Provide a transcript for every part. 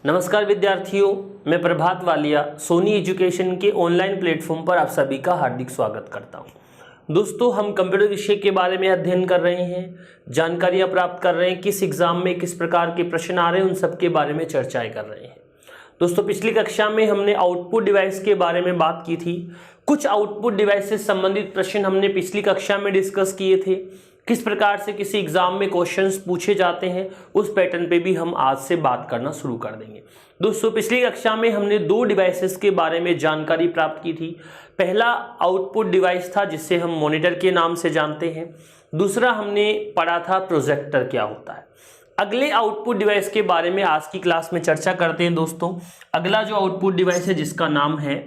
नमस्कार विद्यार्थियों, मैं प्रभात वालिया सोनी एजुकेशन के ऑनलाइन प्लेटफॉर्म पर आप सभी का हार्दिक स्वागत करता हूं। दोस्तों, हम कंप्यूटर विषय के बारे में अध्ययन कर रहे हैं, जानकारियां प्राप्त कर रहे हैं, किस एग्जाम में किस प्रकार के प्रश्न आ रहे हैं उन सब के बारे में चर्चाएं कर रहे हैं। दोस्तों, पिछली कक्षा में हमने आउटपुट डिवाइस के बारे में बात की थी। कुछ आउटपुट डिवाइस से संबंधित प्रश्न हमने पिछली कक्षा में डिस्कस किए थे। किस प्रकार से किसी एग्जाम में क्वेश्चंस पूछे जाते हैं उस पैटर्न पे भी हम आज से बात करना शुरू कर देंगे। दोस्तों, पिछली कक्षा में हमने दो डिवाइसेस के बारे में जानकारी प्राप्त की थी। पहला आउटपुट डिवाइस था जिसे हम मॉनिटर के नाम से जानते हैं। दूसरा हमने पढ़ा था प्रोजेक्टर क्या होता है। अगले आउटपुट डिवाइस के बारे में आज की क्लास में चर्चा करते हैं। दोस्तों, अगला जो आउटपुट डिवाइस है जिसका नाम है,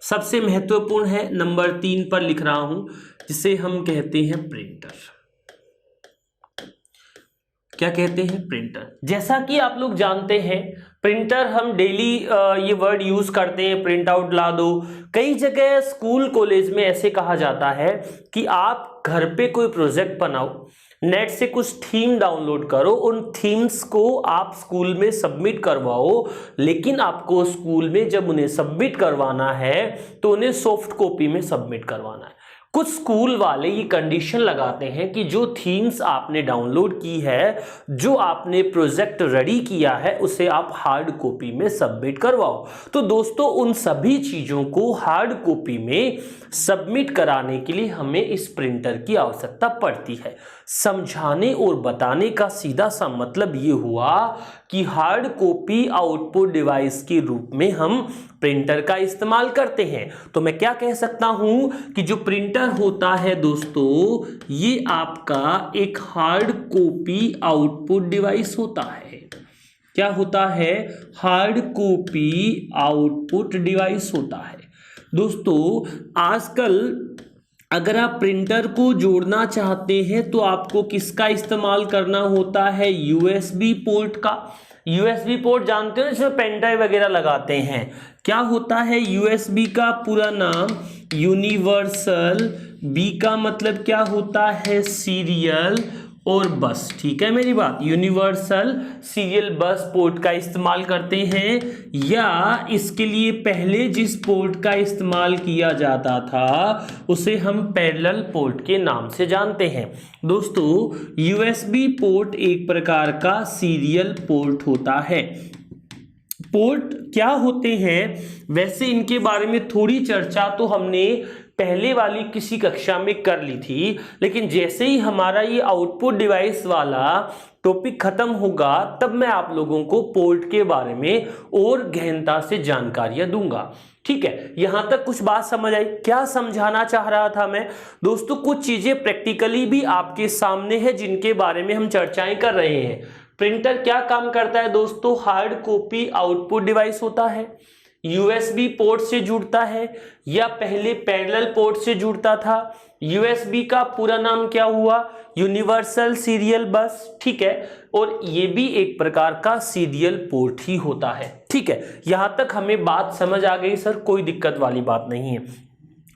सबसे महत्वपूर्ण है, नंबर 3 पर लिख रहा हूं, जिसे हम कहते हैं प्रिंटर। क्या कहते हैं? प्रिंटर। जैसा कि आप लोग जानते हैं, प्रिंटर हम डेली ये वर्ड यूज करते हैं, प्रिंट आउट ला दो। कई जगह स्कूल कॉलेज में ऐसे कहा जाता है कि आप घर पे कोई प्रोजेक्ट बनाओ, नेट से कुछ थीम डाउनलोड करो, उन थीम्स को आप स्कूल में सबमिट करवाओ, लेकिन आपको स्कूल में जब उन्हें सबमिट करवाना है तो उन्हें सॉफ्ट कॉपी में सबमिट करवाना है। कुछ स्कूल वाले ये कंडीशन लगाते हैं कि जो थीम्स आपने डाउनलोड की है, जो आपने प्रोजेक्ट रेडी किया है, उसे आप हार्ड कॉपी में सबमिट करवाओ। तो दोस्तों, उन सभी चीजों को हार्ड कॉपी में सबमिट कराने के लिए हमें इस प्रिंटर की आवश्यकता पड़ती है। समझाने और बताने का सीधा सा मतलब ये हुआ कि हार्ड कॉपी आउटपुट डिवाइस के रूप में हम प्रिंटर का इस्तेमाल करते हैं। तो मैं क्या कह सकता हूं कि जो प्रिंटर होता है दोस्तों, ये आपका एक हार्ड कॉपी आउटपुट डिवाइस होता है। क्या होता है? हार्ड कॉपी आउटपुट डिवाइस होता है। दोस्तों, आजकल अगर आप प्रिंटर को जोड़ना चाहते हैं तो आपको किसका इस्तेमाल करना होता है? यूएसबी पोर्ट का। यूएसबी पोर्ट जानते हो, जिसमें पेन ड्राइव वगैरह लगाते हैं। क्या होता है यूएसबी का पूरा नाम? यूनिवर्सल। बी का मतलब क्या होता है? सीरियल और बस। ठीक है मेरी बात? यूनिवर्सल सीरियल बस पोर्ट का इस्तेमाल करते हैं, या इसके लिए पहले जिस पोर्ट का इस्तेमाल किया जाता था उसे हम पैरेलल पोर्ट के नाम से जानते हैं। दोस्तों, यूएसबी पोर्ट एक प्रकार का सीरियल पोर्ट होता है। पोर्ट क्या होते हैं, वैसे इनके बारे में थोड़ी चर्चा तो हमने पहले वाली किसी कक्षा में कर ली थी, लेकिन जैसे ही हमारा ये आउटपुट डिवाइस वाला टॉपिक खत्म होगा तब मैं आप लोगों को पोर्ट के बारे में और गहनता से जानकारियां दूंगा। ठीक है, यहां तक कुछ बात समझ आई? क्या समझाना चाह रहा था मैं? दोस्तों, कुछ चीजें प्रैक्टिकली भी आपके सामने है जिनके बारे में हम चर्चाएं कर रहे हैं। प्रिंटर क्या काम करता है दोस्तों? हार्ड कॉपी आउटपुट डिवाइस होता है, यूएसबी पोर्ट से जुड़ता है, या पहले पैरेलल पोर्ट से जुड़ता था। यूएसबी का पूरा नाम क्या हुआ? यूनिवर्सल सीरियल बस। ठीक है, और ये भी एक प्रकार का सीरियल पोर्ट ही होता है। ठीक है, यहां तक हमें बात समझ आ गई सर? कोई दिक्कत वाली बात नहीं है।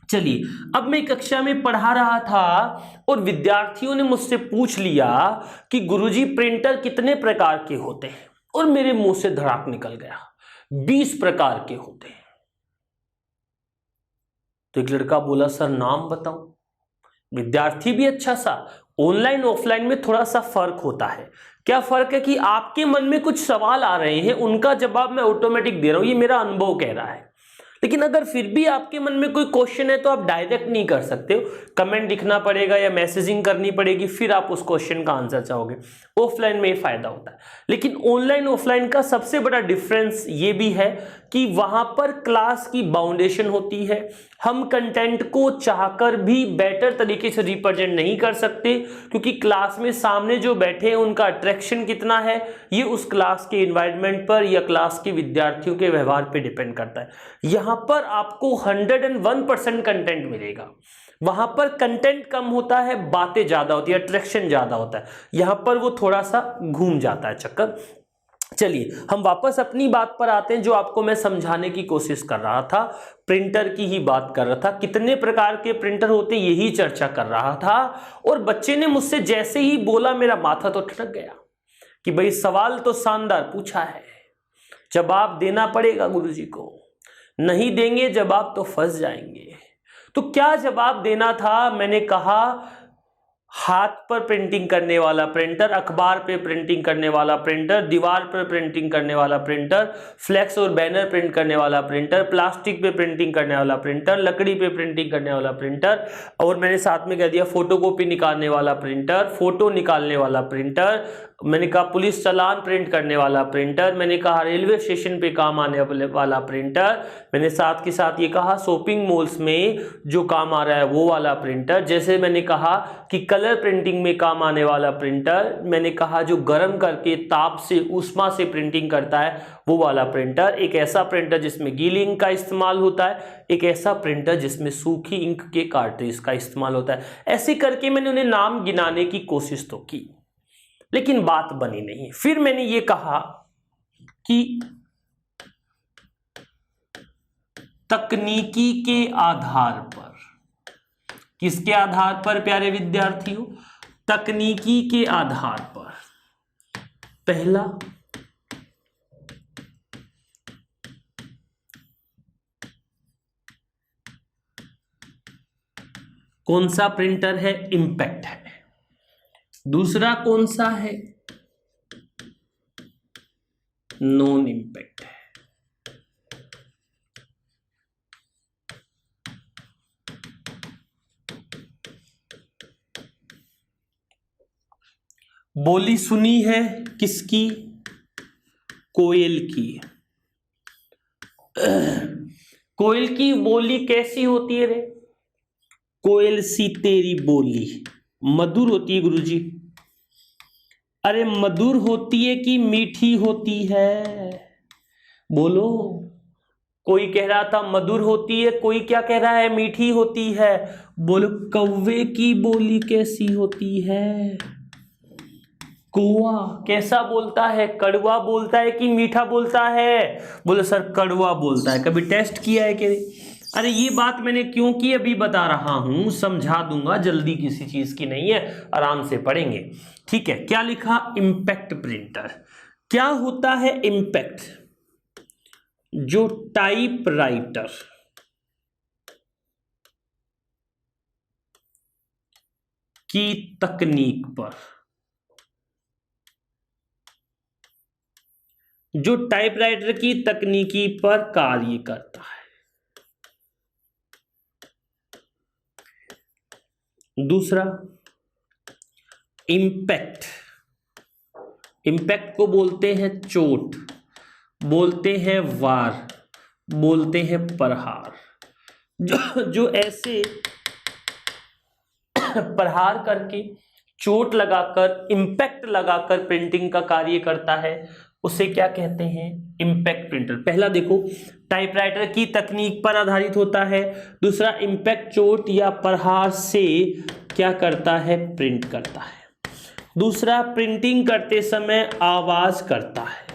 चलिए, अब मैं कक्षा में पढ़ा रहा था और विद्यार्थियों ने मुझसे पूछ लिया कि गुरुजी प्रिंटर कितने प्रकार के होते हैं, और मेरे मुंह से धड़ाक निकल गया, 20 प्रकार के होते हैं। तो एक लड़का बोला, सर नाम बताओ। विद्यार्थी भी अच्छा सा, ऑनलाइन ऑफलाइन में थोड़ा सा फर्क होता है। क्या फर्क है कि आपके मन में कुछ सवाल आ रहे हैं, उनका जवाब मैं ऑटोमेटिक दे रहा हूं, ये मेरा अनुभव कह रहा है। लेकिन अगर फिर भी आपके मन में कोई क्वेश्चन है तो आप डायरेक्ट नहीं कर सकते हो, कमेंट लिखना पड़ेगा या मैसेजिंग करनी पड़ेगी, फिर आप उस क्वेश्चन का आंसर चाहोगे। ऑफलाइन में ये फायदा होता है। लेकिन ऑनलाइन ऑफलाइन का सबसे बड़ा डिफरेंस ये भी है कि वहां पर क्लास की बाउंडेशन होती है। हम कंटेंट को चाहकर भी बेटर तरीके से रिप्रेजेंट नहीं कर सकते, क्योंकि क्लास में सामने जो बैठे हैं उनका अट्रैक्शन कितना है ये उस क्लास के एनवायरनमेंट पर या क्लास के विद्यार्थियों के व्यवहार पर डिपेंड करता है। यहां पर आपको 101% कंटेंट मिलेगा। वहां पर कंटेंट कम होता है, बातें ज्यादा होती है, अट्रैक्शन ज्यादा होता है। यहां पर वो थोड़ा सा घूम जाता है चक्कर। चलिए, हम वापस अपनी बात पर आते हैं, जो आपको मैं समझाने की कोशिश कर रहा था। प्रिंटर की ही बात कर रहा था, कितने प्रकार के प्रिंटर होते यही चर्चा कर रहा था। और बच्चे ने मुझसे जैसे ही बोला मेरा माथा तो ठनक गया कि भाई सवाल तो शानदार पूछा है, जवाब देना पड़ेगा गुरुजी को, नहीं देंगे जवाब तो फंस जाएंगे। तो क्या जवाब देना था? मैंने कहा हाथ पर प्रिंटिंग करने वाला प्रिंटर, अखबार पे प्रिंटिंग करने वाला प्रिंटर, दीवार पर प्रिंटिंग करने वाला प्रिंटर, फ्लैक्स और बैनर प्रिंट करने वाला प्रिंटर, प्लास्टिक पे प्रिंटिंग करने वाला प्रिंटर, लकड़ी पे प्रिंटिंग करने वाला प्रिंटर, और मैंने साथ में कह दिया फोटोकॉपी निकालने वाला प्रिंटर, फोटो निकालने वाला प्रिंटर, मैंने कहा पुलिस चालान प्रिंट करने वाला प्रिंटर, मैंने कहा रेलवे स्टेशन पे काम आने वाला प्रिंटर, मैंने साथ के साथ ये कहा शॉपिंग मॉल्स में जो काम आ रहा है वो वाला प्रिंटर, जैसे मैंने कहा कि कलर प्रिंटिंग में काम आने वाला प्रिंटर, मैंने कहा जो गर्म करके ताप से ऊष्मा से प्रिंटिंग करता है वो वाला प्रिंटर, एक ऐसा प्रिंटर जिसमें गीली इंक का इस्तेमाल होता है, एक ऐसा प्रिंटर जिसमें सूखी इंक के कार्ट्रिज का इस्तेमाल होता है। ऐसे करके मैंने उन्हें नाम गिनाने की कोशिश तो की, लेकिन बात बनी नहीं। फिर मैंने ये कहा कि तकनीकी के आधार पर, किसके आधार पर प्यारे विद्यार्थियों? तकनीकी के आधार पर। पहला, कौन सा प्रिंटर है? इंपैक्ट है। दूसरा कौन सा है? नॉन इंपैक्ट है। बोली सुनी है किसकी? कोयल की। कोयल की बोली कैसी होती है रे? कोयल सी तेरी बोली मधुर होती है गुरुजी। अरे मधुर होती है कि मीठी होती है? बोलो। कोई कह रहा था मधुर होती है, कोई क्या कह रहा है मीठी होती है। बोलो कौवे की बोली कैसी होती है? कौवा कैसा बोलता है? कड़वा बोलता है कि मीठा बोलता है? बोलो सर कड़वा बोलता है। कभी टेस्ट किया है कि? अरे ये बात मैंने क्यों की अभी बता रहा हूं, समझा दूंगा, जल्दी किसी चीज की नहीं है, आराम से पढ़ेंगे। ठीक है, क्या लिखा? Impact printer. क्या होता है इंपैक्ट? जो टाइपराइटर की तकनीक पर, जो टाइपराइटर की तकनीकी पर कार्य करता है। दूसरा इंपैक्ट, इंपैक्ट को बोलते हैं चोट, बोलते हैं वार, बोलते हैं प्रहार। जो ऐसे प्रहार करके, चोट लगाकर, इंपैक्ट लगाकर प्रिंटिंग का कार्य करता है, उसे क्या कहते हैं? Impact printer. पहला देखो, टाइपराइटर की तकनीक पर आधारित होता है। दूसरा इंपैक्ट चोट या प्रहार से क्या करता है? प्रिंट करता है। दूसरा प्रिंटिंग करते समय आवाज करता है।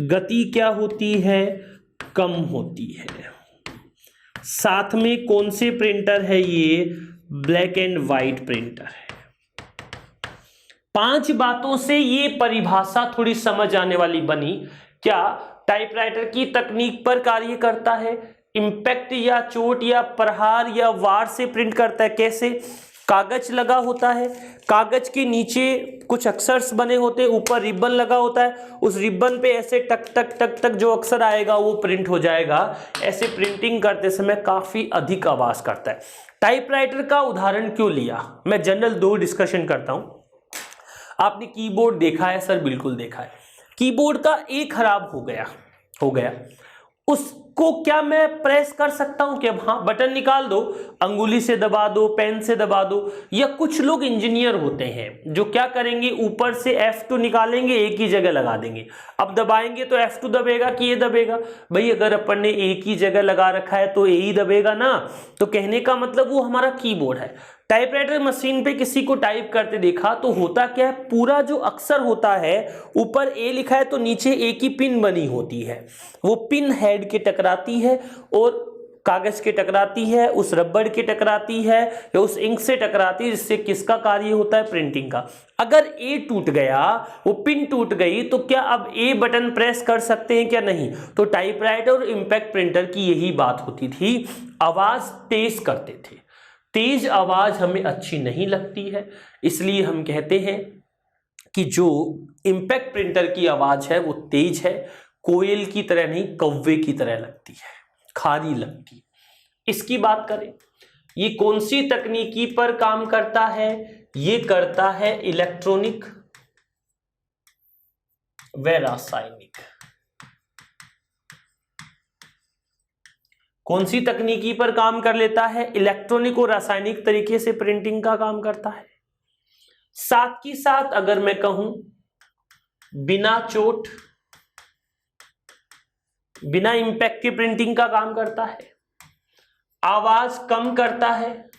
गति क्या होती है? कम होती है। साथ में कौन से प्रिंटर है ये? ब्लैक एंड व्हाइट प्रिंटर है। 5 बातों से ये परिभाषा थोड़ी समझ आने वाली बनी। क्या टाइपराइटर की तकनीक पर कार्य करता है, इंपैक्ट या चोट या प्रहार या वार से प्रिंट करता है। कैसे? कागज लगा होता है, कागज के नीचे कुछ अक्षर्स बने होते हैं, ऊपर रिबन लगा होता है, उस रिबन पे ऐसे टक टक टक टक जो अक्षर आएगा वो प्रिंट हो जाएगा। ऐसे प्रिंटिंग करते समय काफी अधिक आवाज करता है। टाइपराइटर का उदाहरण क्यों लिया? मैं जनरल 2 डिस्कशन करता हूं। आपने कीबोर्ड देखा है? सर बिल्कुल देखा है। कीबोर्ड का ए खराब हो गया, उसको क्या मैं प्रेस कर सकता हूं? क्या हाँ, बटन निकाल दो, अंगुली से दबा दो, पेन से दबा दो। या कुछ लोग इंजीनियर होते हैं जो क्या करेंगे, ऊपर से F2 निकालेंगे, एक ही जगह लगा देंगे। अब दबाएंगे तो F2 दबेगा कि ये दबेगा? भाई अगर अपन ने एक ही जगह लगा रखा है तो ए ही दबेगा ना। तो कहने का मतलब वो हमारा कीबोर्ड है। टाइपराइटर मशीन पे किसी को टाइप करते देखा तो होता क्या है, पूरा जो अक्षर होता है ऊपर ए लिखा है तो नीचे ए की पिन बनी होती है, वो पिन हेड के टकराती है और कागज के टकराती है, उस रबड़ के टकराती है, या उस इंक से टकराती है, जिससे किसका कार्य होता है? प्रिंटिंग का। अगर ए टूट गया, वो पिन टूट गई, तो क्या अब ए बटन प्रेस कर सकते हैं क्या? नहीं। तो टाइपराइटर और इंपैक्ट प्रिंटर की यही बात होती थी, आवाज तेज करते थे। तेज आवाज हमें अच्छी नहीं लगती है, इसलिए हम कहते हैं कि जो इंपैक्ट प्रिंटर की आवाज है वो तेज है, कोयल की तरह नहीं, कौवे की तरह लगती है, खारी लगती है। इसकी बात करें, ये कौन सी तकनीकी पर काम करता है? ये करता है इलेक्ट्रॉनिक व रासायनिक। कौन सी तकनीकी पर काम कर लेता है? इलेक्ट्रॉनिक और रासायनिक तरीके से प्रिंटिंग का काम करता है। साथ ही साथ अगर मैं कहूं बिना चोट, बिना इंपैक्ट के प्रिंटिंग का काम करता है, आवाज कम करता है,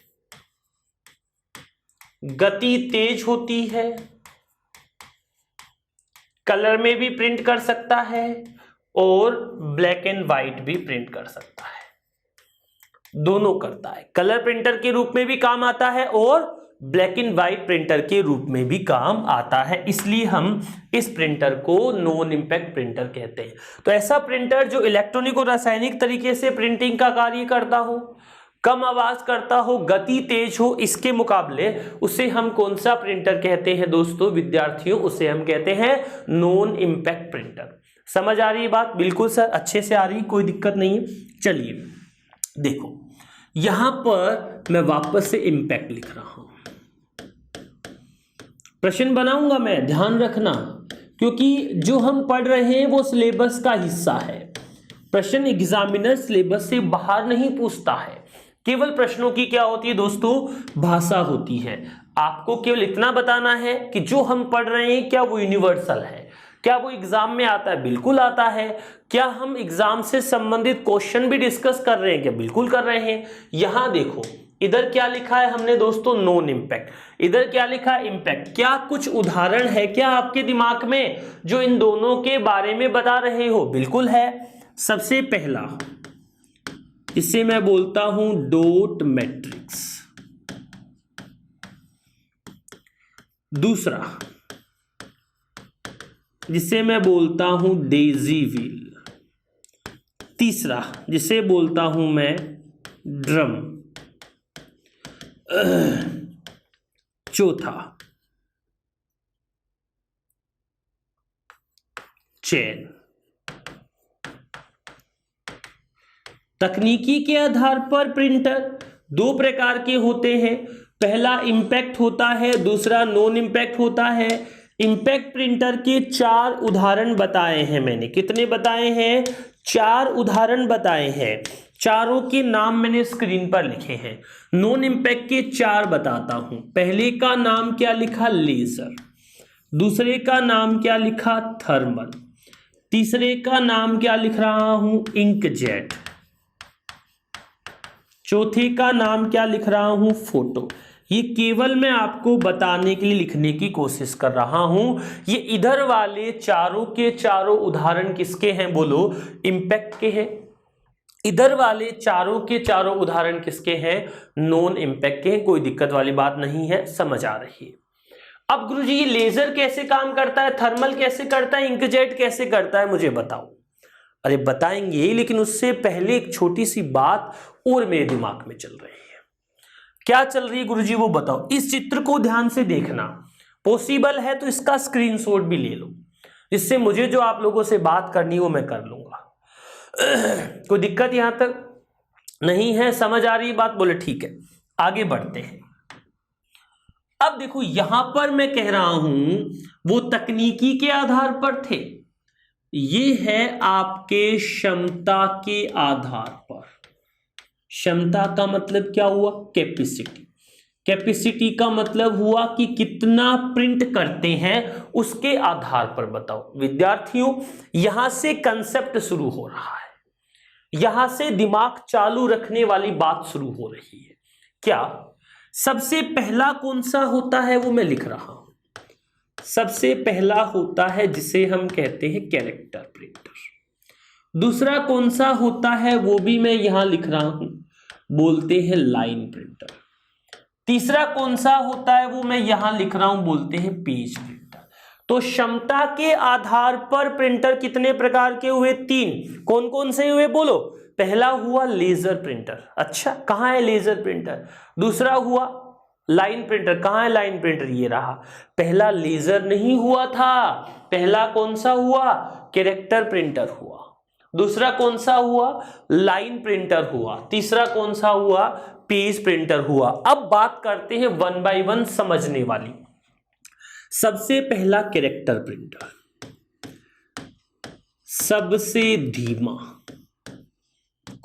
गति तेज होती है, कलर में भी प्रिंट कर सकता है और ब्लैक एंड व्हाइट भी प्रिंट कर सकता है। दोनों करता है, कलर प्रिंटर के रूप में भी काम आता है और ब्लैक एंड व्हाइट प्रिंटर के रूप में भी काम आता है, इसलिए हम इस प्रिंटर को नॉन इंपैक्ट प्रिंटर कहते हैं। तो ऐसा प्रिंटर जो इलेक्ट्रॉनिक और रासायनिक तरीके से प्रिंटिंग का कार्य करता हो, कम आवाज करता हो, गति तेज हो, इसके मुकाबले उसे हम कौन सा प्रिंटर कहते हैं दोस्तों विद्यार्थियों? उसे हम कहते हैं नॉन इंपैक्ट प्रिंटर। समझ आ रही है बात? बिल्कुल सर, अच्छे से आ रही, कोई दिक्कत नहीं है। चलिए देखो, यहां पर मैं वापस से इंपैक्ट लिख रहा हूं, प्रश्न बनाऊंगा मैं, ध्यान रखना, क्योंकि जो हम पढ़ रहे हैं वो सिलेबस का हिस्सा है। प्रश्न एग्जामिनर सिलेबस से बाहर नहीं पूछता है, केवल प्रश्नों की क्या होती है दोस्तों? भाषा होती है। आपको केवल इतना बताना है कि जो हम पढ़ रहे हैं क्या वो यूनिवर्सल है, क्या वो एग्जाम में आता है? बिल्कुल आता है। क्या हम एग्जाम से संबंधित क्वेश्चन भी डिस्कस कर रहे हैं क्या? बिल्कुल कर रहे हैं। यहां देखो, इधर क्या लिखा है हमने दोस्तों? Non impact. इधर क्या लिखा है? इंपैक्ट। क्या कुछ उदाहरण है क्या आपके दिमाग में जो इन दोनों के बारे में बता रहे हो? बिल्कुल है। सबसे पहला, इसे मैं बोलता हूं डॉट मैट्रिक्स। दूसरा, जिसे मैं बोलता हूं डेजी व्हील। तीसरा, जिसे बोलता हूं मैं ड्रम। चौथा, चेन। तकनीकी के आधार पर प्रिंटर दो प्रकार के होते हैं, पहला इंपैक्ट होता है, दूसरा नॉन इंपैक्ट होता है। इंपैक्ट प्रिंटर के 4 उदाहरण बताए हैं मैंने। कितने बताए हैं? 4 उदाहरण बताए हैं। चारों के नाम मैंने स्क्रीन पर लिखे हैं। नॉन इंपैक्ट के 4 बताता हूं। पहले का नाम क्या लिखा? लेजर। दूसरे का नाम क्या लिखा? थर्मल। तीसरे का नाम क्या लिख रहा हूं? इंकजेट। चौथे का नाम क्या लिख रहा हूं? फोटो। ये केवल मैं आपको बताने के लिए लिखने की कोशिश कर रहा हूं। ये इधर वाले चारों के चारों उदाहरण किसके हैं बोलो? इंपैक्ट के हैं। इधर वाले चारों के चारों उदाहरण किसके हैं? नॉन इंपैक्ट के हैं। कोई दिक्कत वाली बात नहीं है, समझ आ रही है। अब गुरुजी ये लेजर कैसे काम करता है, थर्मल कैसे करता है, इंकजेट कैसे करता है, मुझे बताओ। अरे बताएंगे, लेकिन उससे पहले एक छोटी सी बात और मेरे दिमाग में चल रही है। क्या चल रही है गुरुजी वो बताओ। इस चित्र को ध्यान से देखना, पॉसिबल है तो इसका स्क्रीनशॉट भी ले लो, जिससे मुझे जो आप लोगों से बात करनी वो मैं कर लूंगा। कोई दिक्कत यहां तक नहीं है? समझ आ रही है बात? बोले ठीक है, आगे बढ़ते हैं। अब देखो, यहां पर मैं कह रहा हूं वो तकनीकी के आधार पर थे, ये है आपके क्षमता के आधार पर। क्षमता का मतलब क्या हुआ? कैपेसिटी। कैपेसिटी का मतलब हुआ कि कितना प्रिंट करते हैं उसके आधार पर बताओ। विद्यार्थियों, यहां से कंसेप्ट शुरू हो रहा है, यहां से दिमाग चालू रखने वाली बात शुरू हो रही है। क्या सबसे पहला कौन सा होता है वो मैं लिख रहा हूं। सबसे पहला होता है जिसे हम कहते हैं कैरेक्टर प्रिंटर। दूसरा कौन सा होता है वो भी मैं यहां लिख रहा हूं, बोलते हैं लाइन प्रिंटर। तीसरा कौन सा होता है वो मैं यहां लिख रहा हूं, बोलते हैं पेज प्रिंटर। तो क्षमता के आधार पर प्रिंटर कितने प्रकार के हुए? 3। कौन कौन से हुए बोलो? पहला हुआ लेजर प्रिंटर। अच्छा, कहां है लेजर प्रिंटर? दूसरा हुआ लाइन प्रिंटर। कहां है लाइन प्रिंटर? ये रहा। पहला लेजर नहीं हुआ था, पहला कौन सा हुआ? कैरेक्टर प्रिंटर हुआ। दूसरा कौन सा हुआ? लाइन प्रिंटर हुआ। तीसरा कौन सा हुआ? पेज प्रिंटर हुआ। अब बात करते हैं 1 बाय 1 समझने वाली। सबसे पहला कैरेक्टर प्रिंटर, सबसे धीमा।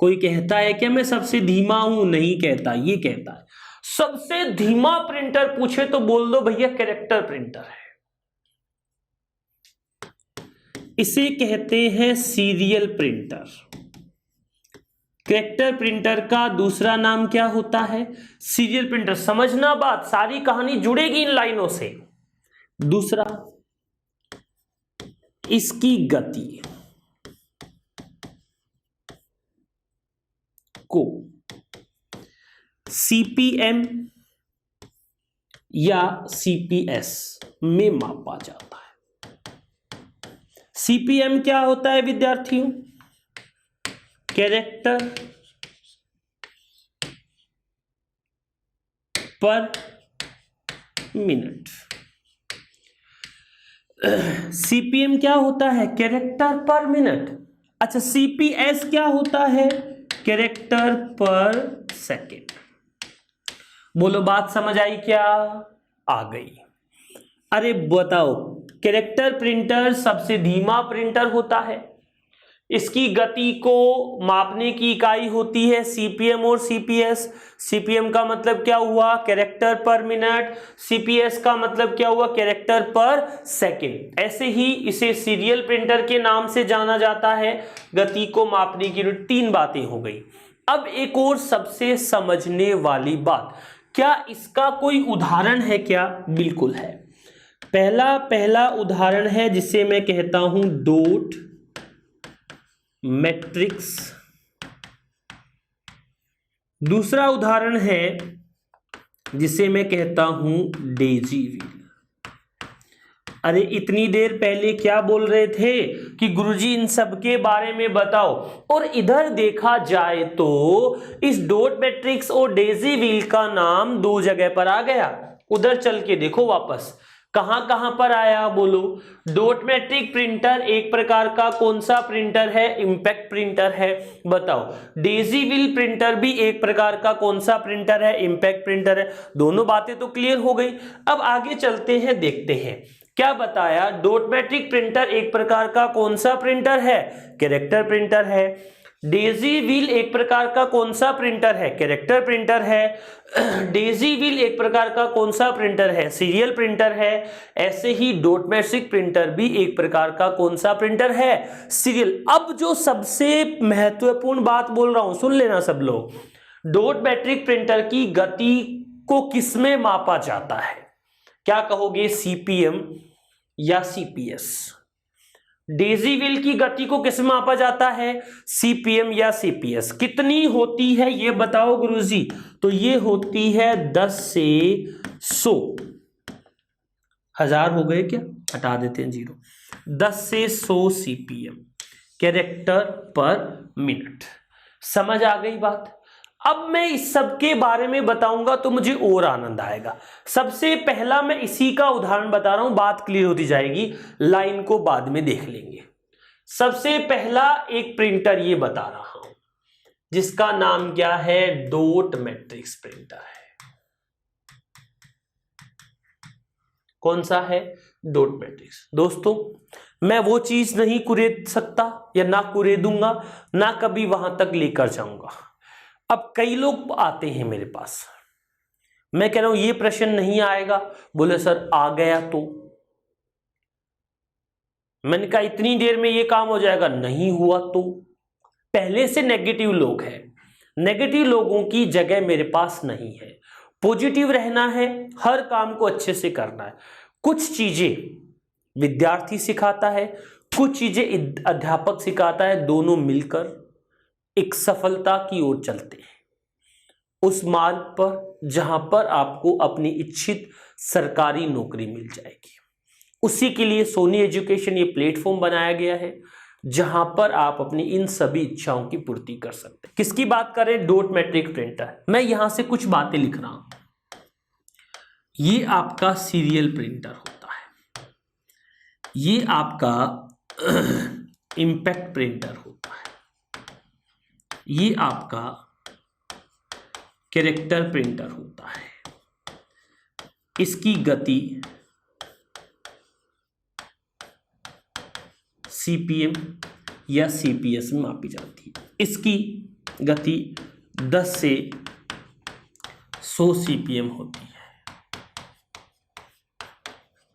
कोई कहता है क्या मैं सबसे धीमा हूं? नहीं कहता, ये कहता है सबसे धीमा प्रिंटर पूछे तो बोल दो भैया कैरेक्टर प्रिंटर है। इसे कहते हैं सीरियल प्रिंटर। कैरेक्टर प्रिंटर का दूसरा नाम क्या होता है? Serial printer. समझना बात, सारी कहानी जुड़ेगी इन लाइनों से। दूसरा, इसकी गति को सीपीएम या सीपीएस में मापा जाता है। सीपीएम क्या होता है विद्यार्थियों? कैरेक्टर पर मिनट। सीपीएम क्या होता है? कैरेक्टर पर मिनट। अच्छा, सीपीएस क्या होता है? कैरेक्टर पर सेकेंड। बोलो बात समझ आई क्या? आ गई। अरे बताओ, कैरेक्टर प्रिंटर सबसे धीमा प्रिंटर होता है, इसकी गति को मापने की इकाई होती है सीपीएम और सीपीएस। सीपीएम का मतलब क्या हुआ? कैरेक्टर पर मिनट। सीपीएस का मतलब क्या हुआ? कैरेक्टर पर सेकंड। ऐसे ही इसे सीरियल प्रिंटर के नाम से जाना जाता है, गति को मापने की। 3 बातें हो गई। अब एक और सबसे समझने वाली बात, क्या इसका कोई उदाहरण है क्या? बिल्कुल है। पहला उदाहरण है जिसे मैं कहता हूं डॉट मैट्रिक्स। दूसरा उदाहरण है जिसे मैं कहता हूं डेजी व्हील। अरे इतनी देर पहले क्या बोल रहे थे कि गुरुजी इन सब के बारे में बताओ, और इधर देखा जाए तो इस डॉट मैट्रिक्स और डेजी व्हील का नाम 2 जगह पर आ गया। उधर चल के देखो वापस, कहां कहां पर आया बोलो? डॉट मैट्रिक प्रिंटर एक प्रकार का कौन सा प्रिंटर है? इंपैक्ट प्रिंटर है। बताओ, डेजी व्हील प्रिंटर भी एक प्रकार का कौन सा प्रिंटर है? इंपैक्ट प्रिंटर है। दोनों बातें तो क्लियर हो गई। अब आगे चलते हैं, देखते हैं क्या बताया। डॉट मैट्रिक प्रिंटर एक प्रकार का कौन सा प्रिंटर है? कैरेक्टर प्रिंटर है। डेजी व्हील एक प्रकार का कौन सा प्रिंटर है? कैरेक्टर प्रिंटर है। डेजी व्हील एक प्रकार का कौन सा प्रिंटर है? सीरियल प्रिंटर है। ऐसे ही डॉट मैट्रिक प्रिंटर भी एक प्रकार का कौन सा प्रिंटर है? सीरियल। अब जो सबसे महत्वपूर्ण बात बोल रहा हूं, सुन लेना सब लोग। डॉट मैट्रिक प्रिंटर की गति को किसमें मापा जाता है? क्या कहोगे? सीपीएम या सीपीएस। डेजी व्हील की गति को किस में मापा जाता है? सीपीएम या सीपीएस। कितनी होती है ये बताओ गुरुजी? तो ये होती है 10 से 100। 1000 हो गए क्या? हटा देते हैं 0। 10 से 100 सीपीएम, कैरेक्टर पर मिनट। समझ आ गई बात? अब मैं इस सब के बारे में बताऊंगा तो मुझे और आनंद आएगा। सबसे पहला मैं इसी का उदाहरण बता रहा हूं, बात क्लियर होती जाएगी, लाइन को बाद में देख लेंगे। सबसे पहला एक प्रिंटर ये बता रहा हूं जिसका नाम क्या है? डॉट मैट्रिक्स प्रिंटर है। कौन सा है? Dot matrix. दोस्तों, मैं वो चीज नहीं कुरेद सकता या ना कुरेदूंगा, ना कभी वहां तक लेकर जाऊंगा। अब कई लोग आते हैं मेरे पास, मैं कह रहा हूं ये प्रश्न नहीं आएगा, बोले सर आ गया तो। मैंने कहा इतनी देर में ये काम हो जाएगा, नहीं हुआ तो। पहले से नेगेटिव लोग हैं, नेगेटिव लोगों की जगह मेरे पास नहीं है। पॉजिटिव रहना है, हर काम को अच्छे से करना है। कुछ चीजें विद्यार्थी सिखाता है, कुछ चीजें अध्यापक सिखाता है, दोनों मिलकर एक सफलता की ओर चलते हैं, उस मार्ग पर जहां पर आपको अपनी इच्छित सरकारी नौकरी मिल जाएगी। उसी के लिए सोनी एजुकेशन ये प्लेटफॉर्म बनाया गया है जहां पर आप अपनी इन सभी इच्छाओं की पूर्ति कर सकते हैं। किसकी बात करें? Dot matric printer. मैं यहां से कुछ बातें लिख रहा हूं। ये आपका सीरियल प्रिंटर होता है, ये आपका इंपैक्ट प्रिंटर होता है, ये आपका कैरेक्टर प्रिंटर होता है। इसकी गति सीपीएम या सीपीएस में मापी जाती है। इसकी गति 10 से 100 सीपीएम होती है।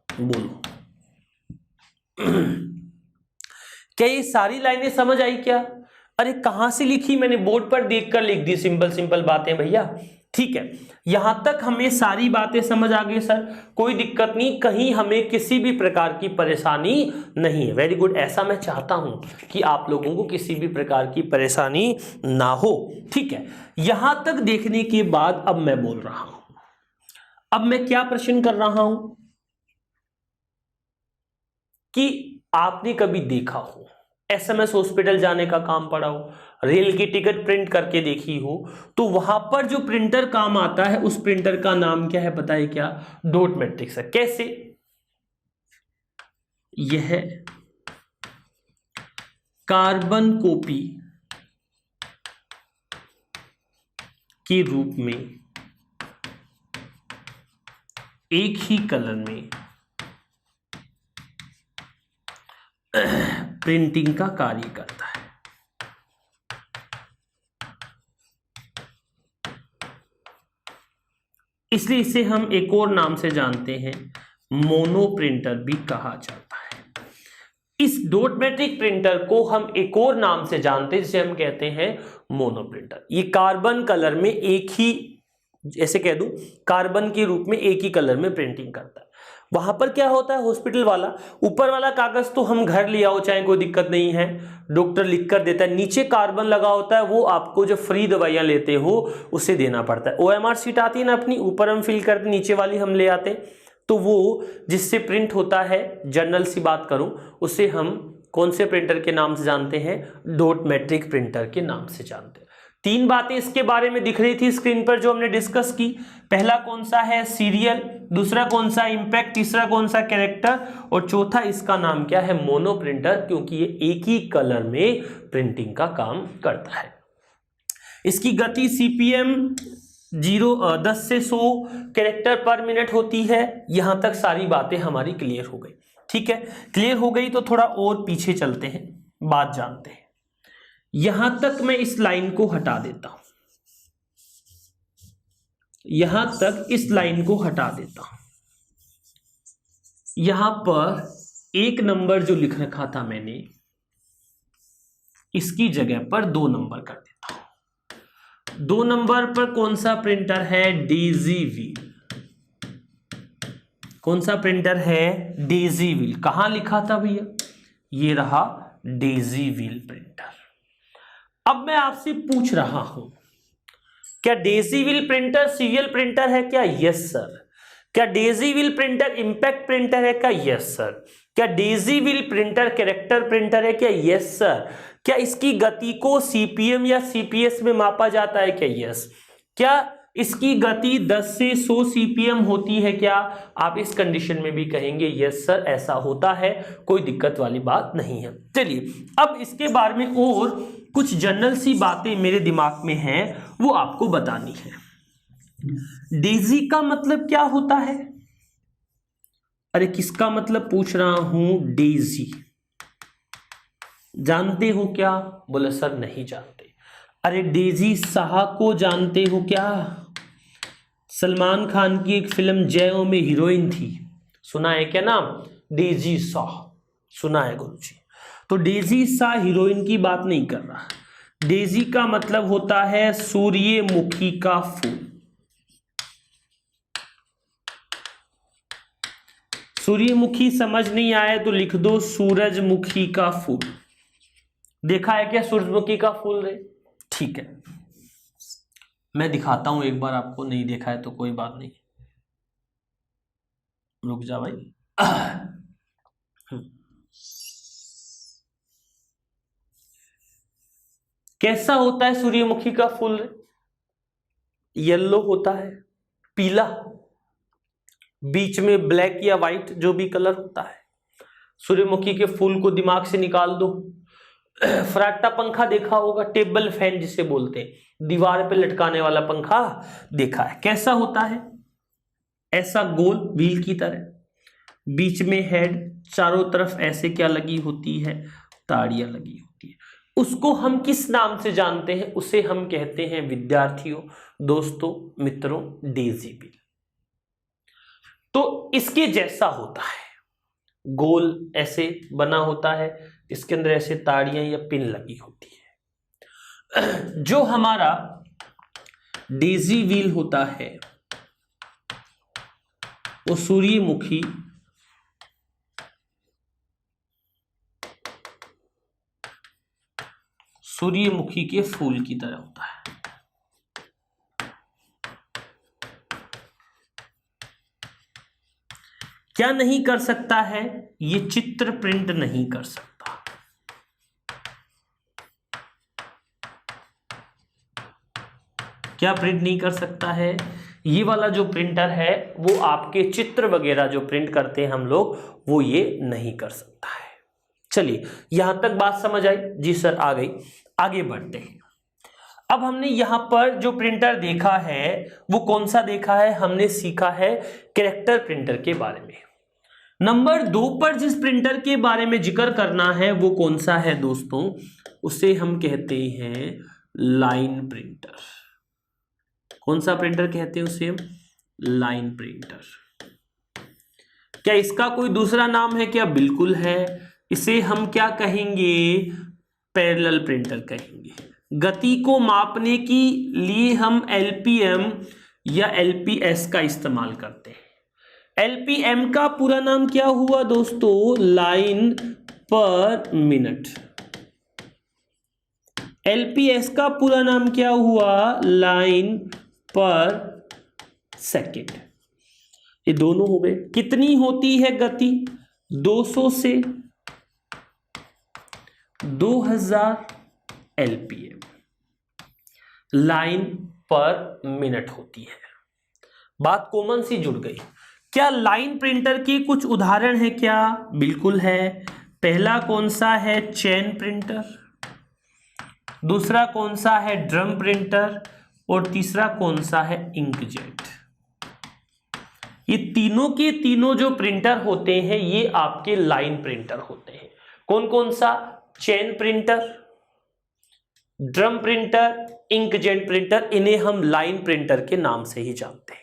बोलो क्या ये सारी लाइनें समझ आई क्या? अरे कहां से लिखी? मैंने बोर्ड पर देखकर लिख दी, सिंपल सिंपल बातें भैया। ठीक है, यहां तक हमें सारी बातें समझ आ गई सर, कोई दिक्कत नहीं, कहीं हमें किसी भी प्रकार की परेशानी नहीं है। वेरी गुड, ऐसा मैं चाहता हूं कि आप लोगों को किसी भी प्रकार की परेशानी ना हो। ठीक है, यहां तक देखने के बाद अब मैं बोल रहा हूं, अब मैं क्या प्रश्न कर रहा हूं कि आपने कभी देखा हो एसएमएस हॉस्पिटल जाने का काम पड़ा हो, रेल की टिकट प्रिंट करके देखी हो, तो वहां पर जो प्रिंटर काम आता है उस प्रिंटर का नाम क्या है पता है क्या? डॉट मैट्रिक्स है। कैसे? यह कार्बन कॉपी के रूप में एक ही कलर में प्रिंटिंग का कार्य करता है। इसलिए इसे हम एक और नाम से जानते हैं, मोनो प्रिंटर भी कहा जाता है। इस डॉट मैट्रिक प्रिंटर को हम एक और नाम से जानते हैं जिसे हम कहते हैं मोनो प्रिंटर। ये कार्बन कलर में एक ही, ऐसे कह दूं, कार्बन के रूप में एक ही कलर में प्रिंटिंग करता है। वहां पर क्या होता है, हॉस्पिटल वाला ऊपर वाला कागज तो हम घर ले आओ चाहे, कोई दिक्कत नहीं है, डॉक्टर लिख कर देता है। नीचे कार्बन लगा होता है, वो आपको जो फ्री दवाइयां लेते हो उसे देना पड़ता है। ओएमआर शीट आती है ना अपनी, ऊपर हम फिल करते, नीचे वाली हम ले आते, तो वो जिससे प्रिंट होता है, जनरल सी बात करूं, उसे हम कौन से प्रिंटर के नाम से जानते हैं? डॉट मैट्रिक प्रिंटर के नाम से जानते हैं। 3 बातें इसके बारे में दिख रही थी स्क्रीन पर जो हमने डिस्कस की। पहला कौन सा है? सीरियल, दूसरा कौन सा? इंपैक्ट, तीसरा कौन सा? कैरेक्टर, और चौथा इसका नाम क्या है? मोनो प्रिंटर, क्योंकि ये एक ही कलर में प्रिंटिंग का काम करता है। इसकी गति सीपीएम 10 से 100 कैरेक्टर पर मिनट होती है। यहां तक सारी बातें हमारी क्लियर हो गई। ठीक है, क्लियर हो गई तो थोड़ा और पीछे चलते हैं, बात जानते हैं। यहां तक मैं इस लाइन को हटा देता हूं, यहां तक इस लाइन को हटा देता हूं। यहां पर 1 नंबर जो लिख रखा था मैंने, इसकी जगह पर 2 नंबर कर देता हूं। 2 नंबर पर कौन सा प्रिंटर है? Daisy wheel. कौन सा प्रिंटर है? Daisy wheel. कहां लिखा था भैया? ये रहा डेजी व्हील प्रिंटर। अब मैं आपसे पूछ रहा हूं, क्या daisy wheel printer serial printer है क्या? Yes sir. क्या daisy wheel printer impact printer है क्या? Yes sir. क्या daisy wheel printer character printer है क्या? Yes sir. क्या इसकी गति को सीपीएम या सीपीएस में मापा जाता है क्या? यस। क्या इसकी गति 10 से 100 सीपीएम होती है क्या? आप इस कंडीशन में भी कहेंगे यस सर, ऐसा होता है, कोई दिक्कत वाली बात नहीं है। चलिए, अब इसके बारे में और कुछ जनरल सी बातें मेरे दिमाग में हैं, वो आपको बतानी है। डेजी का मतलब क्या होता है? अरे किसका मतलब पूछ रहा हूं? डेजी। जानते हो क्या? बोले सर नहीं जानते। अरे डेजी शाह को जानते हो क्या? सलमान खान की एक फिल्म जय ओ में हीरोइन थी, सुना है क्या नाम? डेजी शाह, सुना है गुरुजी। तो डेजी शाह हीरोइन की बात नहीं कर रहा। डेजी का मतलब होता है सूर्यमुखी का फूल। सूर्यमुखी समझ नहीं आया तो लिख दो सूरजमुखी का फूल। देखा है क्या सूरजमुखी का फूल रे? ठीक है, मैं दिखाता हूं एक बार आपको, नहीं देखा है तो कोई बात नहीं, रुक जा भाई। कैसा होता है सूर्यमुखी का फूल रे? येलो होता है, पीला, बीच में ब्लैक या व्हाइट जो भी कलर होता है। सूर्यमुखी के फूल को दिमाग से निकाल दो। फराटा पंखा देखा होगा, टेबल फैन जिसे बोलते हैं, दीवार पे लटकाने वाला पंखा देखा है, कैसा होता है? ऐसा गोल व्हील की तरह, बीच में हेड, चारों तरफ ऐसे क्या लगी होती है? ताड़ियां लगी होती है। उसको हम किस नाम से जानते हैं? उसे हम कहते हैं विद्यार्थियों, दोस्तों, मित्रों, डेज़ी व्हील। तो इसके जैसा होता है, गोल ऐसे बना होता है, इसके अंदर ऐसे ताड़ियां या पिन लगी होती है। जो हमारा डेज़ी व्हील होता है वो सूर्यमुखी के फूल की तरह होता है। क्या नहीं कर सकता है? ये चित्र प्रिंट नहीं कर सकता। क्या प्रिंट नहीं कर सकता है? ये वाला जो प्रिंटर है वो आपके चित्र वगैरह जो प्रिंट करते हैं हम लोग, वो ये नहीं कर सकता है। चलिए, यहां तक बात समझ आई? जी सर, आ गई। आगे बढ़ते हैं। अब हमने यहां पर जो प्रिंटर देखा है वो कौन सा देखा है? हमने सीखा है कैरेक्टर प्रिंटर के बारे में। नंबर 2 पर जिस प्रिंटर के बारे में जिक्र करना है वो कौन सा है दोस्तों? उसे हम कहते हैं लाइन प्रिंटर। कौन सा प्रिंटर कहते हैं उसे? Line printer. क्या इसका कोई दूसरा नाम है क्या? बिल्कुल है। इसे हम क्या कहेंगे? पैरेलल प्रिंटर कहेंगे। गति को मापने के लिए हम एलपीएम या एलपीएस का इस्तेमाल करते हैं। एलपीएम का पूरा नाम क्या हुआ दोस्तों? लाइन पर मिनट। एलपीएस का पूरा नाम क्या हुआ? लाइन पर सेकेंड। ये दोनों हो गए। कितनी होती है गति? 200 से 2000 एलपीएम लाइन पर मिनट होती है। बात कॉमन सी जुड़ गई। क्या लाइन प्रिंटर के कुछ उदाहरण है क्या? बिल्कुल है। पहला कौन सा है? Chain printer. दूसरा कौन सा है? Drum printer. और तीसरा कौन सा है? इंकजेट। ये तीनों के तीनों जो प्रिंटर होते हैं ये आपके लाइन प्रिंटर होते हैं। कौन कौन सा? Chain printer, drum printer, inkjet printer. इन्हें हम लाइन प्रिंटर के नाम से ही जानते हैं।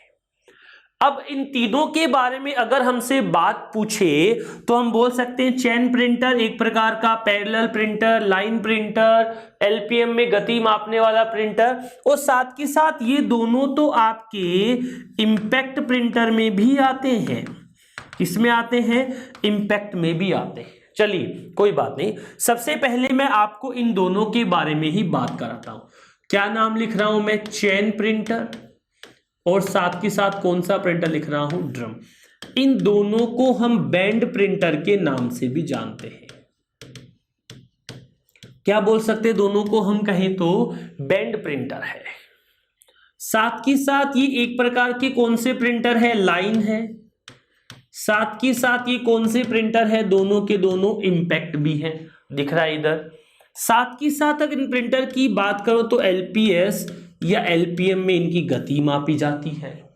अब इन तीनों के बारे में अगर हमसे बात पूछे तो हम बोल सकते हैं चेन प्रिंटर एक प्रकार का, parallel printer, line printer, LPM में गति मापने वाला प्रिंटर, और साथ के साथ ये दोनों तो आपके इंपैक्ट प्रिंटर में भी आते हैं। किसमें आते हैं? इंपैक्ट में भी आते हैं। चलिए कोई बात नहीं, सबसे पहले मैं आपको इन दोनों के बारे में ही बात कराता हूं। क्या नाम लिख रहा हूं मैं? चेन प्रिंटर, और साथ के साथ कौन सा प्रिंटर लिख रहा हूं? ड्रम। इन दोनों को हम बैंड प्रिंटर के नाम से भी जानते हैं। क्या बोल सकते हैं? दोनों को हम कहें तो बैंड प्रिंटर है। साथ के साथ ये एक प्रकार के कौन से प्रिंटर है? लाइन है। साथ के साथ ये कौन से प्रिंटर है? दोनों के दोनों इंपैक्ट भी है, दिख रहा है इधर। साथ के साथ अगर इन प्रिंटर की बात करो तो एलपीएस या एलपीएम में इनकी गति मापी जाती है।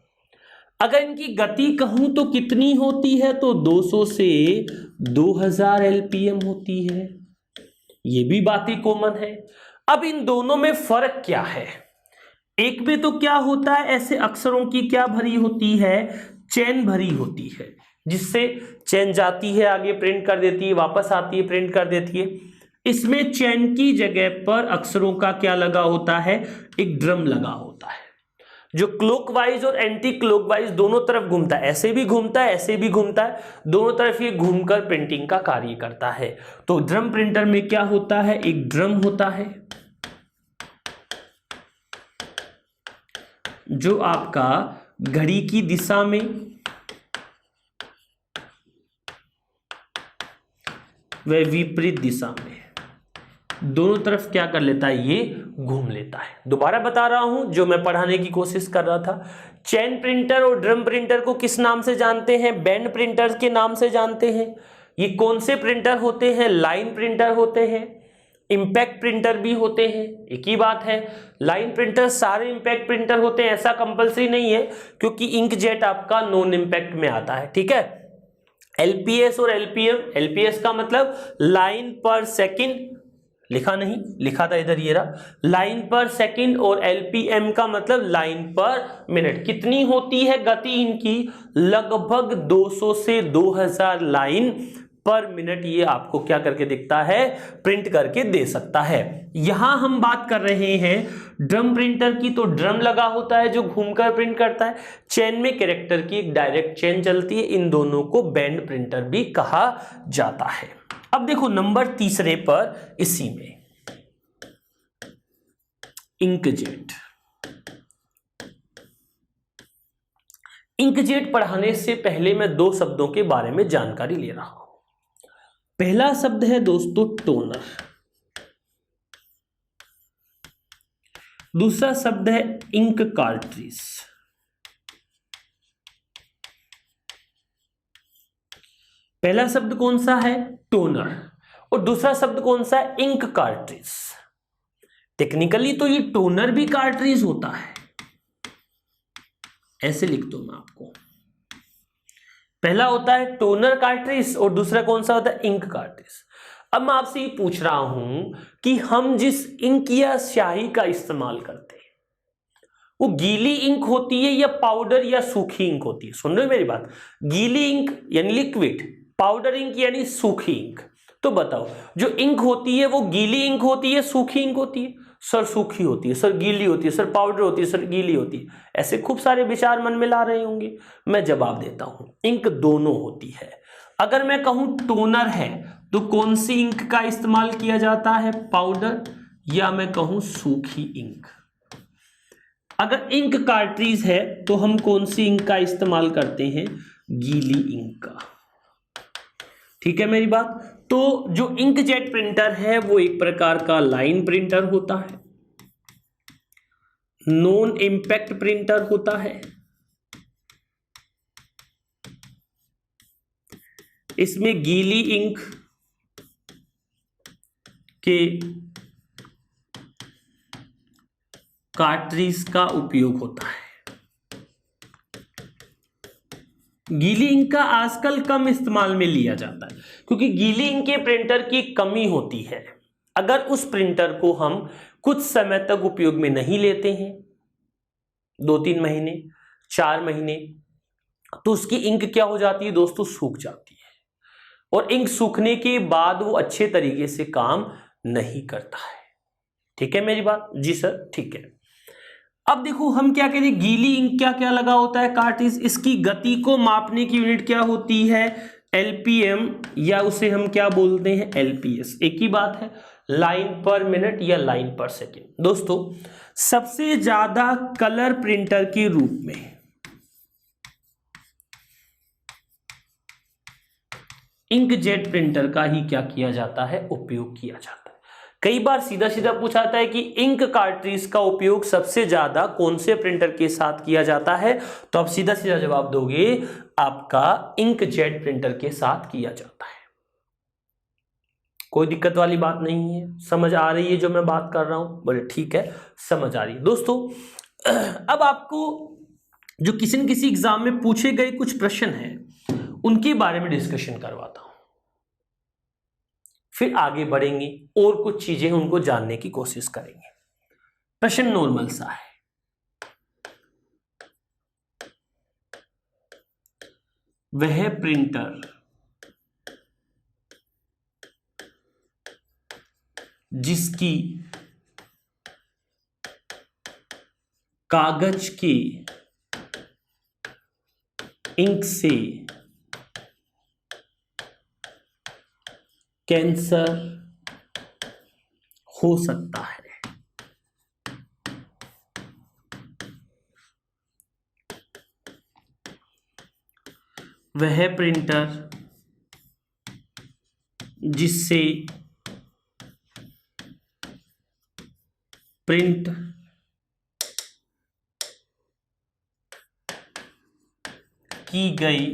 अगर इनकी गति कहूं तो कितनी होती है? तो 200 से 2000 एलपीएम होती है। ये भी बातें कॉमन है। अब इन दोनों में फर्क क्या है? एक में तो क्या होता है, ऐसे अक्षरों की क्या भरी होती है? चेन भरी होती है, जिससे चेन जाती है आगे प्रिंट कर देती है, वापस आती है प्रिंट कर देती है। इसमें चेन की जगह पर अक्षरों का क्या लगा होता है? एक ड्रम लगा होता है। जो क्लॉकवाइज और एंटी क्लॉकवाइज दोनों तरफ घूमता है, ऐसे भी घूमता है, ऐसे भी घूमता है, दोनों तरफ ये घूमकर प्रिंटिंग का कार्य करता है। तो ड्रम प्रिंटर में क्या होता है, एक ड्रम होता है जो आपका घड़ी की दिशा में व विपरीत दिशा में दोनों तरफ क्या कर लेता है, ये घूम लेता है। दोबारा बता रहा हूं जो मैं पढ़ाने की कोशिश कर रहा था। चेन प्रिंटर और ड्रम प्रिंटर को किस नाम से जानते हैं, बैंड प्रिंटर के नाम से जानते हैं। ये कौन से प्रिंटर होते हैं, लाइन प्रिंटर होते हैं, इंपैक्ट प्रिंटर भी होते हैं। एक ही बात है, लाइन प्रिंटर सारे इंपैक्ट प्रिंटर होते हैं ऐसा कंपलसरी नहीं है, क्योंकि इंकजेट आपका नॉन इंपैक्ट में आता है, ठीक है। एलपीएस और एलपीएम, एलपीएस का मतलब लाइन पर सेकंड, लिखा नहीं, लिखा था इधर, ये रहा, लाइन पर सेकंड, और एलपीएम का मतलब लाइन पर मिनट। कितनी होती है गति इनकी, लगभग 200 से 2000 लाइन पर मिनट ये आपको क्या करके दिखता है, प्रिंट करके दे सकता है। यहां हम बात कर रहे हैं ड्रम प्रिंटर की, तो ड्रम लगा होता है जो घूमकर प्रिंट करता है। चेन में कैरेक्टर की एक डायरेक्ट चेन चलती है, इन दोनों को बैंड प्रिंटर भी कहा जाता है। अब देखो नंबर तीसरे पर इसी में इंकजेट। इंकजेट पढ़ाने से पहले मैं दो शब्दों के बारे में जानकारी ले रहा हूं। पहला शब्द है दोस्तों टोनर, दूसरा शब्द है इंक कार्ट्रिज। पहला शब्द कौन सा है, टोनर, और दूसरा शब्द कौन सा है, इंक कार्ट्रिज। टेक्निकली तो ये टोनर भी कार्ट्रिज होता है, ऐसे लिख दो मैं आपको। पहला होता है टोनर कार्ट्रिज और दूसरा कौन सा होता है, इंक कार्ट्रिज। अब मैं आपसे ये पूछ रहा हूं कि हम जिस इंक या स्याही का इस्तेमाल करते हैं वो गीली इंक होती है या पाउडर या सूखी इंक होती है। सुन रहे हो मेरी बात, गीली इंक यानी लिक्विड, पाउडर इंक यानी सूखी इंक। तो बताओ जो इंक होती है वो गीली इंक होती है, सूखी इंक होती है? सर सूखी होती है, सर गीली होती है, सर पाउडर होती है, सर गीली होती है। ऐसे खूब सारे विचार मन में ला रहे होंगे, मैं जवाब देता हूं, इंक दोनों होती है। अगर मैं कहूं टोनर है तो कौन सी इंक का इस्तेमाल किया जाता है, पाउडर, या मैं कहूं सूखी इंक। अगर इंक कार्ट्रिज है तो हम कौन सी इंक का इस्तेमाल करते हैं, गीली इंक का, ठीक है मेरी बात। तो जो इंकजेट प्रिंटर है वो एक प्रकार का लाइन प्रिंटर होता है, नॉन इंपैक्ट प्रिंटर होता है। इसमें गीली इंक के कार्ट्रिज का उपयोग होता है। गीली इंक का आजकल कम इस्तेमाल में लिया जाता है क्योंकि गीली इंक के प्रिंटर की कमी होती है। अगर उस प्रिंटर को हम कुछ समय तक उपयोग में नहीं लेते हैं, 2-3 महीने, 4 महीने, तो उसकी इंक क्या हो जाती है दोस्तों, सूख जाती है, और इंक सूखने के बाद वो अच्छे तरीके से काम नहीं करता है। ठीक है मेरी बात, जी सर, ठीक है। अब देखो हम क्या कह रहे हैं, गीली इंक क्या क्या लगा होता है, कार्ट्रिज, इसकी गति को मापने की यूनिट क्या होती है, एलपीएम, या उसे हम क्या बोलते हैं, एलपीएस। एक ही बात है, लाइन पर मिनट या लाइन पर सेकेंड। दोस्तों सबसे ज्यादा कलर प्रिंटर के रूप में इंकजेट प्रिंटर का ही क्या किया जाता है, उपयोग किया जाता है। कई बार सीधा सीधा पूछा जाता है कि इंक कार्ट्रिज का उपयोग सबसे ज्यादा कौन से प्रिंटर के साथ किया जाता है, तो आप सीधा सीधा जवाब दोगे आपका इंकजेट प्रिंटर के साथ किया जाता है। कोई दिक्कत वाली बात नहीं है, समझ आ रही है जो मैं बात कर रहा हूं, बोले ठीक है समझ आ रही है। दोस्तों अब आपको जो किसी न किसी एग्जाम में पूछे गए कुछ प्रश्न हैं उनके बारे में डिस्कशन करवाता हूं, फिर आगे बढ़ेंगे और कुछ चीजें उनको जानने की कोशिश करेंगे। प्रश्न नॉर्मल सा है, वह प्रिंटर जिसकी कागज की इंक से कैंसर हो सकता है। वह प्रिंटर जिससे प्रिंट की गई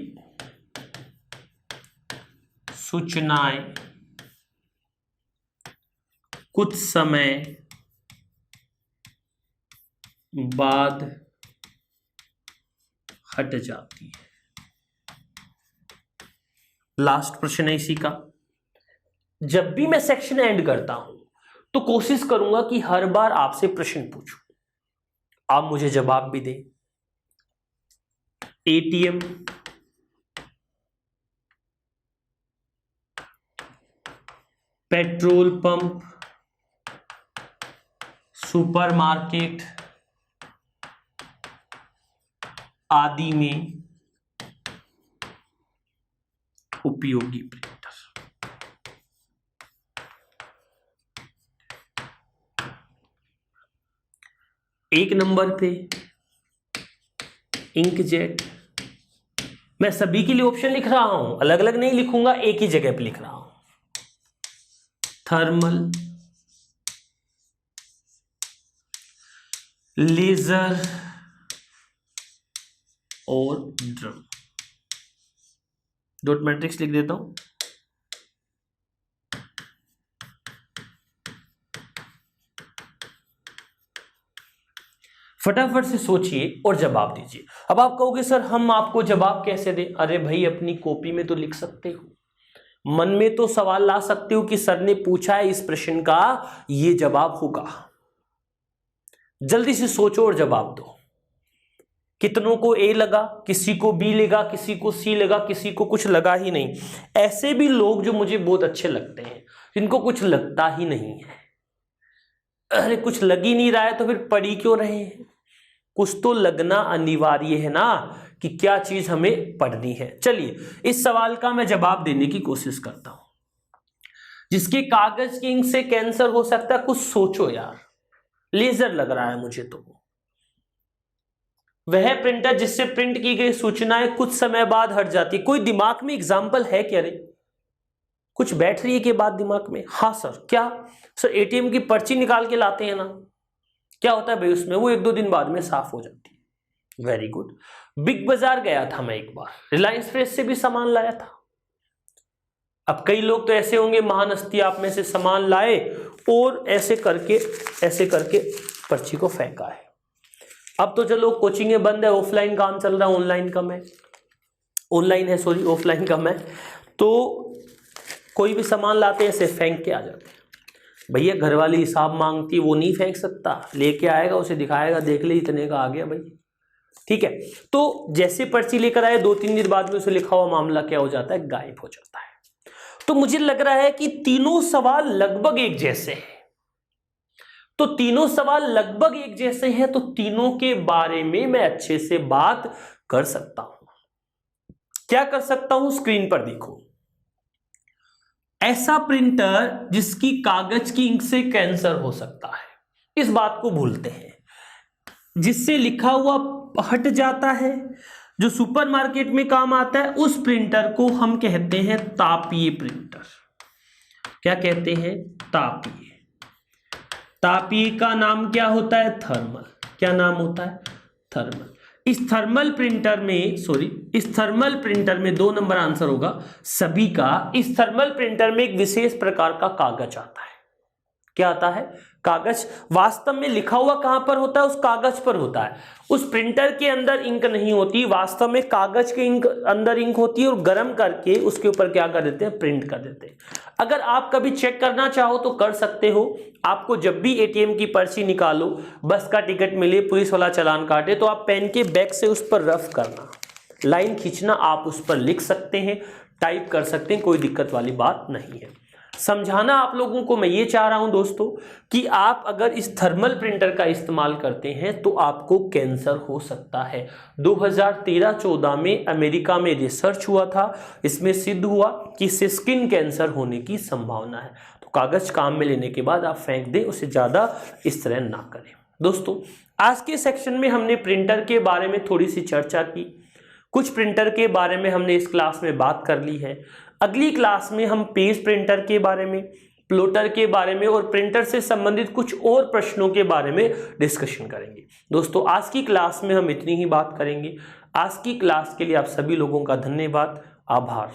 सूचनाएं कुछ समय बाद हट जाती है। लास्ट प्रश्न है इसी का। जब भी मैं सेक्शन एंड करता हूं तो कोशिश करूंगा कि हर बार आपसे प्रश्न पूछूं, आप मुझे जवाब भी दें। एटीएम, पेट्रोल पंप, सुपरमार्केट आदि में उपयोगी प्रिंटर। एक नंबर पे इंकजेट। मैं सभी के लिए ऑप्शन लिख रहा हूं, अलग अलग नहीं लिखूंगा, एक ही जगह पे लिख रहा हूं। थर्मल, लेजर और ड्रम। डॉट मैट्रिक्स लिख देता हूं। फटाफट से सोचिए और जवाब दीजिए। अब आप कहोगे सर हम आपको जवाब कैसे दें? अरे भाई अपनी कॉपी में तो लिख सकते हो, मन में तो सवाल ला सकते हो कि सर ने पूछा है इस प्रश्न का, ये जवाब होगा। जल्दी से सोचो और जवाब दो। कितनों को ए लगा, किसी को बी लगा, किसी को सी लगा, किसी को कुछ लगा ही नहीं। ऐसे भी लोग जो मुझे बहुत अच्छे लगते हैं, जिनको कुछ लगता ही नहीं है। अरे कुछ लग ही नहीं रहा है तो फिर पढ़ी क्यों रहे हैं? कुछ तो लगना अनिवार्य है ना कि क्या चीज हमें पढ़नी है। चलिए इस सवाल का मैं जवाब देने की कोशिश करता हूं। जिसके कागज की इंक से कैंसर हो सकता है, कुछ सोचो यार। लेजर लग रहा है मुझे तो। वह प्रिंटर जिससे प्रिंट की गई सूचनाएं कुछ समय बाद हट जाती। कोई दिमाग में एग्जाम्पल है क्या? रे कुछ बैठ रही है के बाद दिमाग में? हाँ सर। क्या सर? एटीएम की पर्ची निकाल के लाते हैं ना, क्या होता है भाई उसमें? वो 1-2 दिन बाद में साफ हो जाती है। Very good. बिग बाजार गया था मैं एक बार, रिलायंस फ्रेश से भी सामान लाया था। अब कई लोग तो ऐसे होंगे, महान हस्ती आप में से सामान लाए और ऐसे करके पर्ची को फेंका है। अब तो चलो कोचिंगें बंद है, ऑफलाइन काम चल रहा है, ऑनलाइन कम है, ऑनलाइन है सॉरी, ऑफलाइन कम है। तो कोई भी सामान लाते हैं ऐसे फेंक के आ जाते हैं। भैया घर वाली हिसाब मांगती, वो नहीं फेंक सकता, लेके आएगा, उसे दिखाएगा, देख ले इतने का आ गया भाई, ठीक है। तो जैसे पर्ची लेकर आए 2-3 दिन बाद में उसे लिखा हुआ मामला क्या हो जाता है? गायब हो जाता है। तो मुझे लग रहा है कि तीनों सवाल लगभग एक जैसे हैं। तो तीनों सवाल लगभग एक जैसे हैं, तो तीनों के बारे में मैं अच्छे से बात कर सकता हूं। क्या कर सकता हूं? स्क्रीन पर देखो। ऐसा प्रिंटर जिसकी कागज की इंक से कैंसर हो सकता है, इस बात को भूलते हैं। जिससे लिखा हुआ हट जाता है, जो सुपरमार्केट में काम आता है, उस प्रिंटर को हम कहते हैं तापीय प्रिंटर। क्या कहते हैं? तापीय। तापीय का नाम क्या होता है? थर्मल। क्या नाम होता है? थर्मल। इस थर्मल प्रिंटर में 2 नंबर आंसर होगा सभी का। इस थर्मल प्रिंटर में एक विशेष प्रकार का कागज आता है। क्या आता है? कागज। वास्तव में लिखा हुआ कहां पर होता है? उस कागज पर होता है। उस प्रिंटर के अंदर इंक नहीं होती, वास्तव में कागज के अंदर इंक होती है, और गर्म करके उसके ऊपर क्या कर देते हैं? प्रिंट कर देते हैं। अगर आप कभी चेक करना चाहो तो कर सकते हो। आपको जब भी एटीएम की पर्ची निकालो, बस का टिकट मिले, पुलिस वाला चालान काटे, तो आप पेन के बैक से उस पर रफ करना, लाइन खींचना, आप उस पर लिख सकते हैं, टाइप कर सकते हैं, कोई दिक्कत वाली बात नहीं है। समझाना आप लोगों को मैं ये चाह रहा हूं दोस्तों कि आप अगर इस थर्मल प्रिंटर का इस्तेमाल करते हैं तो आपको कैंसर हो सकता है। 2013-14 में अमेरिका में रिसर्च हुआ था, इसमें सिद्ध हुआ कि स्किन कैंसर होने की संभावना है। तो कागज काम में लेने के बाद आप फेंक दें, उसे ज़्यादा इस तरह ना करें। दोस्तों आज के सेक्शन में हमने प्रिंटर के बारे में थोड़ी सी चर्चा की, कुछ प्रिंटर के बारे में हमने इस क्लास में बात कर ली है। अगली क्लास में हम पेज प्रिंटर के बारे में, प्लॉटर के बारे में और प्रिंटर से संबंधित कुछ और प्रश्नों के बारे में डिस्कशन करेंगे। दोस्तों आज की क्लास में हम इतनी ही बात करेंगे। आज की क्लास के लिए आप सभी लोगों का धन्यवाद, आभार।